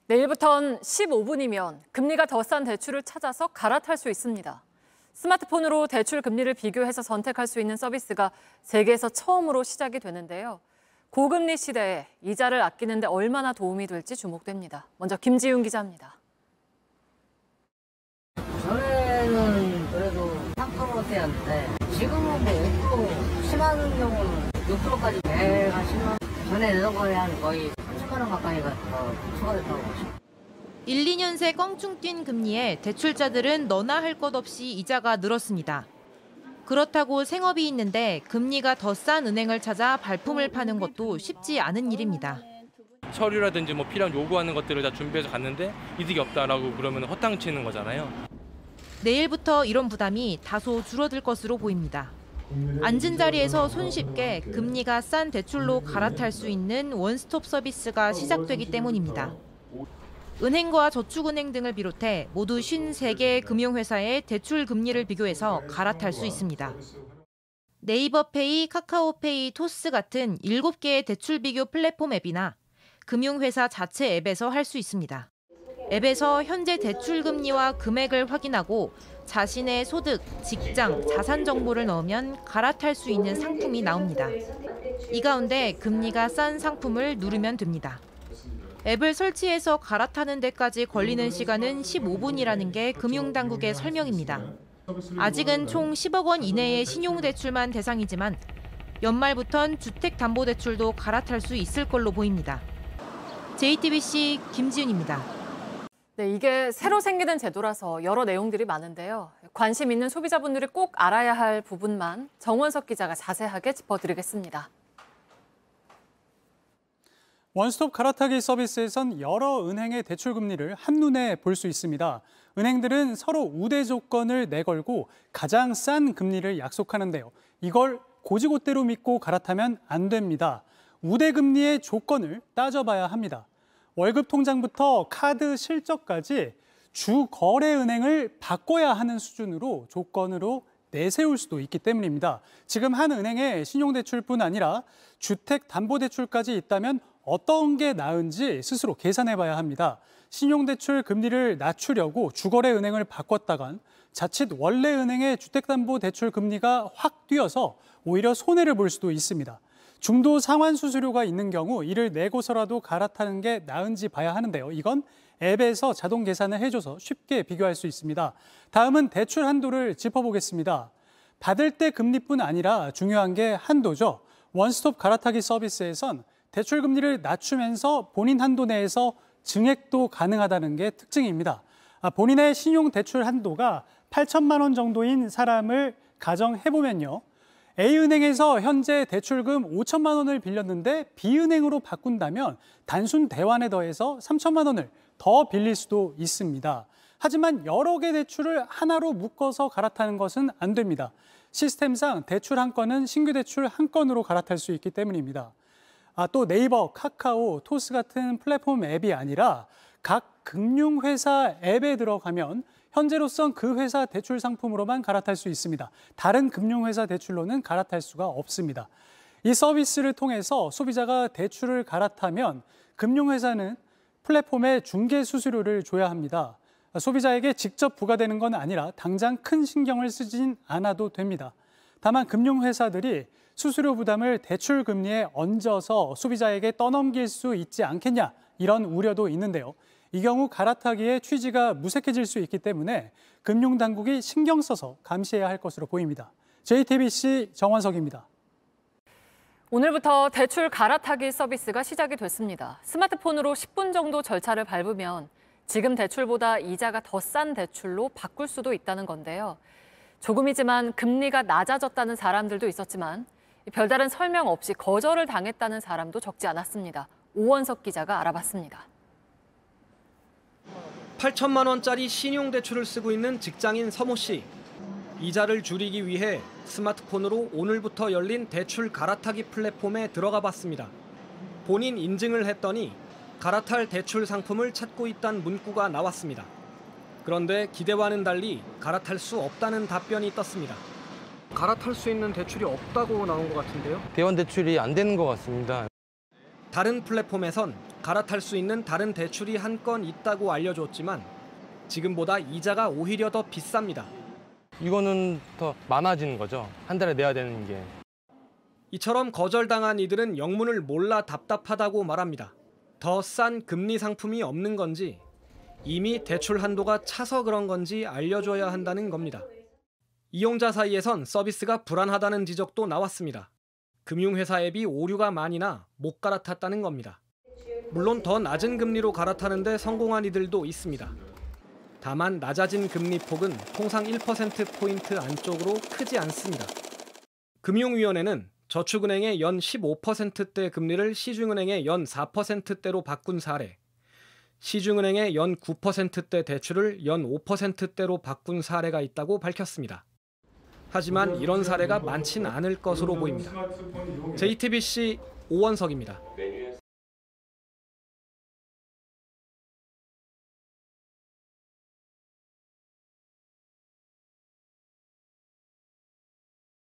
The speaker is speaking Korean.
내일부터는 15분이면 금리가 더 싼 대출을 찾아서 갈아탈 수 있습니다. 스마트폰으로 대출 금리를 비교해서 선택할 수 있는 서비스가 세계에서 처음으로 시작이 되는데요. 고금리 시대에 이자를 아끼는 데 얼마나 도움이 될지 주목됩니다. 먼저 김지윤 기자입니다. 전에는 그래도 3%대였는데 지금은 뭐 5% 심한 경우는 6%까지 매가 10만. 전에 내던 거에 한 거의 30만 원 가까이가 더 추가됐다고 보시죠. 1, 2년 새 껑충 뛴 금리에 대출자들은 너나 할 것 없이 이자가 늘었습니다. 그렇다고 생업이 있는데 금리가 더 싼 은행을 찾아 발품을 파는 것도 쉽지 않은 일입니다. 서류라든지 뭐 필요한 요구하는 것들을 다 준비해서 갔는데 이득이 없다라고 그러면 허탕치는 거잖아요. 내일부터 이런 부담이 다소 줄어들 것으로 보입니다. 앉은 자리에서 손쉽게 금리가 싼 대출로 갈아탈 수 있는 원스톱 서비스가 시작되기 때문입니다. 은행과 저축은행 등을 비롯해 모두 53개의 금융회사의 대출 금리를 비교해서 갈아탈 수 있습니다. 네이버페이, 카카오페이, 토스 같은 7개의 대출 비교 플랫폼 앱이나 금융회사 자체 앱에서 할 수 있습니다. 앱에서 현재 대출 금리와 금액을 확인하고 자신의 소득, 직장, 자산 정보를 넣으면 갈아탈 수 있는 상품이 나옵니다. 이 가운데 금리가 싼 상품을 누르면 됩니다. 앱을 설치해서 갈아타는 데까지 걸리는 시간은 15분이라는 게 금융당국의 설명입니다. 아직은 총 10억 원 이내의 신용대출만 대상이지만 연말부턴 주택담보대출도 갈아탈 수 있을 걸로 보입니다. JTBC 김지윤입니다. 네, 이게 새로 생기는 제도라서 여러 내용들이 많은데요. 관심 있는 소비자분들이 꼭 알아야 할 부분만 정원석 기자가 자세하게 짚어드리겠습니다. 원스톱 갈아타기 서비스에선 여러 은행의 대출 금리를 한눈에 볼 수 있습니다. 은행들은 서로 우대 조건을 내걸고 가장 싼 금리를 약속하는데요. 이걸 고지고대로 믿고 갈아타면 안 됩니다. 우대 금리의 조건을 따져봐야 합니다. 월급 통장부터 카드 실적까지 주 거래 은행을 바꿔야 하는 수준으로 조건으로 내세울 수도 있기 때문입니다. 지금 한 은행에 신용대출뿐 아니라 주택담보대출까지 있다면 어떤 게 나은지 스스로 계산해봐야 합니다. 신용대출 금리를 낮추려고 주거래 은행을 바꿨다간 자칫 원래 은행의 주택담보대출 금리가 확 뛰어서 오히려 손해를 볼 수도 있습니다. 중도 상환 수수료가 있는 경우 이를 내고서라도 갈아타는 게 나은지 봐야 하는데요. 이건 앱에서 자동 계산을 해줘서 쉽게 비교할 수 있습니다. 다음은 대출 한도를 짚어보겠습니다. 받을 때 금리뿐 아니라 중요한 게 한도죠. 원스톱 갈아타기 서비스에선 대출 금리를 낮추면서 본인 한도 내에서 증액도 가능하다는 게 특징입니다. 본인의 신용 대출 한도가 8천만 원 정도인 사람을 가정해보면요. A은행에서 현재 대출금 5천만 원을 빌렸는데 B은행으로 바꾼다면 단순 대환에 더해서 3천만 원을 더 빌릴 수도 있습니다. 하지만 여러 개 대출을 하나로 묶어서 갈아타는 것은 안 됩니다. 시스템상 대출 한 건은 신규 대출 한 건으로 갈아탈 수 있기 때문입니다. 또 네이버, 카카오, 토스 같은 플랫폼 앱이 아니라 각 금융회사 앱에 들어가면 현재로선 그 회사 대출 상품으로만 갈아탈 수 있습니다. 다른 금융회사 대출로는 갈아탈 수가 없습니다. 이 서비스를 통해서 소비자가 대출을 갈아타면 금융회사는 플랫폼에 중개 수수료를 줘야 합니다. 소비자에게 직접 부과되는 건 아니라 당장 큰 신경을 쓰진 않아도 됩니다. 다만 금융회사들이 수수료 부담을 대출 금리에 얹어서 소비자에게 떠넘길 수 있지 않겠냐 이런 우려도 있는데요. 이 경우 갈아타기의 취지가 무색해질 수 있기 때문에 금융당국이 신경 써서 감시해야 할 것으로 보입니다. JTBC 정원석입니다. 오늘부터 대출 갈아타기 서비스가 시작이 됐습니다. 스마트폰으로 10분 정도 절차를 밟으면 지금 대출보다 이자가 더 싼 대출로 바꿀 수도 있다는 건데요. 조금이지만 금리가 낮아졌다는 사람들도 있었지만 별다른 설명 없이 거절을 당했다는 사람도 적지 않았습니다. 오원석 기자가 알아봤습니다. 8천만 원짜리 신용대출을 쓰고 있는 직장인 서모 씨. 이자를 줄이기 위해 스마트폰으로 오늘부터 열린 대출 갈아타기 플랫폼에 들어가 봤습니다. 본인 인증을 했더니 갈아탈 대출 상품을 찾고 있다는 문구가 나왔습니다. 그런데 기대와는 달리 갈아탈 수 없다는 답변이 떴습니다. 갈아탈 수 있는 대출이 없다고 나온 것 같은데요? 대환 대출이 안 되는 것 같습니다. 다른 플랫폼에선 갈아탈 수 있는 다른 대출이 한 건 있다고 알려줬지만 지금보다 이자가 오히려 더 비쌉니다. 이거는 더 많아지는 거죠. 한 달에 내야 되는 게. 이처럼 거절당한 이들은 영문을 몰라 답답하다고 말합니다. 더 싼 금리 상품이 없는 건지 이미 대출 한도가 차서 그런 건지 알려줘야 한다는 겁니다. 이용자 사이에선 서비스가 불안하다는 지적도 나왔습니다. 금융회사 앱이 오류가 많이 나 못 갈아탔다는 겁니다. 물론 더 낮은 금리로 갈아타는데 성공한 이들도 있습니다. 다만 낮아진 금리 폭은 통상 1%포인트 안쪽으로 크지 않습니다. 금융위원회는 저축은행의 연 15%대 금리를 시중은행의 연 4%대로 바꾼 사례, 시중은행의 연 9%대 대출을 연 5%대로 바꾼 사례가 있다고 밝혔습니다. 하지만 이런 사례가 많진 않을 것으로 보입니다. JTBC 오원석입니다.